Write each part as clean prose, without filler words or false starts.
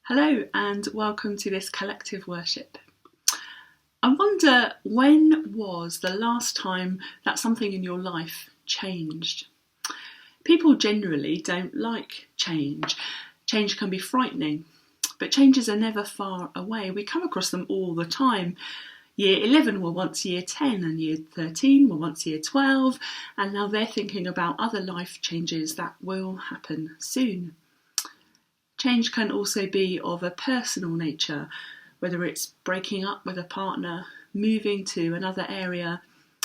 Hello and welcome to this collective worship. I wonder, when was the last time that something in your life changed? People generally don't like change. Change can be frightening, but changes are never far away. We come across them all the time. Year 11 were once year 10 and year 13 were once year 12, and now they're thinking about other life changes that will happen soon. Change can also be of a personal nature, whether it's breaking up with a partner, moving to another area,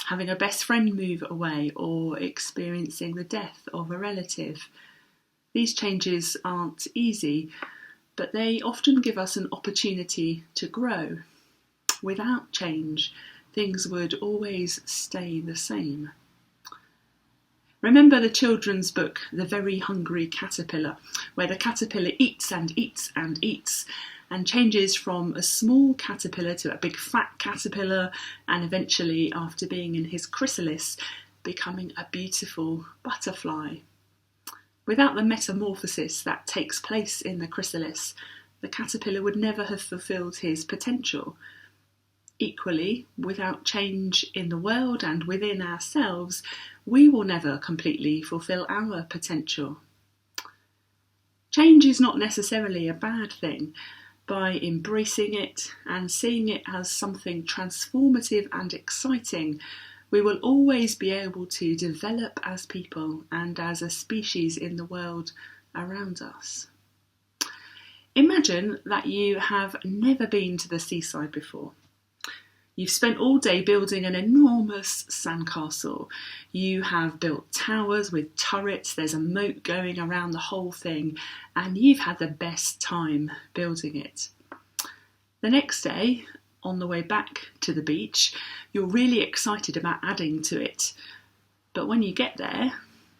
having a best friend move away, or experiencing the death of a relative. These changes aren't easy, but they often give us an opportunity to grow. Without change, things would always stay the same. Remember the children's book, The Very Hungry Caterpillar, where the caterpillar eats and eats and eats and changes from a small caterpillar to a big fat caterpillar, and eventually, after being in his chrysalis, becoming a beautiful butterfly. Without the metamorphosis that takes place in the chrysalis, the caterpillar would never have fulfilled his potential. Equally, without change in the world and within ourselves, we will never completely fulfill our potential. Change is not necessarily a bad thing. By embracing it and seeing it as something transformative and exciting, we will always be able to develop as people and as a species in the world around us. Imagine that you have never been to the seaside before. You've spent all day building an enormous sandcastle. You have built towers with turrets, there's a moat going around the whole thing, and you've had the best time building it. The next day, on the way back to the beach, you're really excited about adding to it. But when you get there,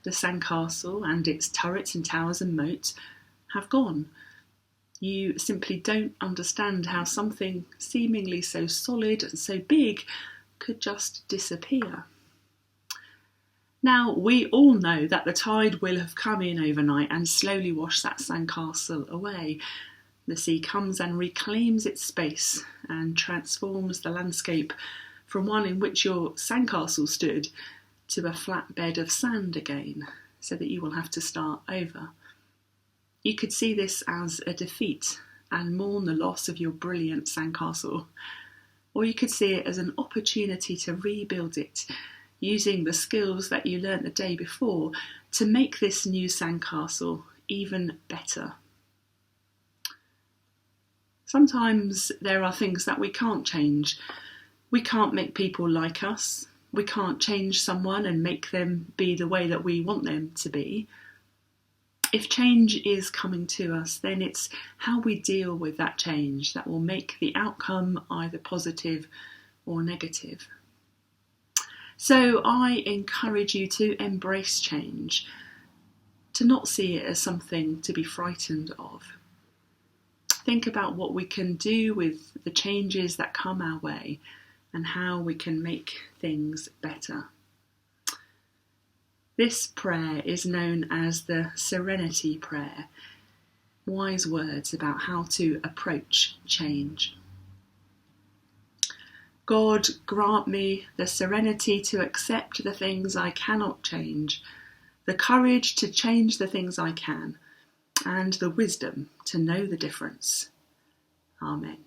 the sandcastle and its turrets and towers and moat have gone. You simply don't understand how something seemingly so solid and so big could just disappear. Now, we all know that the tide will have come in overnight and slowly washed that sandcastle away. The sea comes and reclaims its space and transforms the landscape from one in which your sandcastle stood to a flat bed of sand again, so that you will have to start over. You could see this as a defeat and mourn the loss of your brilliant sandcastle. Or you could see it as an opportunity to rebuild it, using the skills that you learnt the day before to make this new sandcastle even better. Sometimes there are things that we can't change. We can't make people like us. We can't change someone and make them be the way that we want them to be. If change is coming to us, then it's how we deal with that change that will make the outcome either positive or negative. So I encourage you to embrace change, to not see it as something to be frightened of. Think about what we can do with the changes that come our way and how we can make things better. This prayer is known as the Serenity Prayer, wise words about how to approach change. God, grant me the serenity to accept the things I cannot change, the courage to change the things I can, and the wisdom to know the difference. Amen.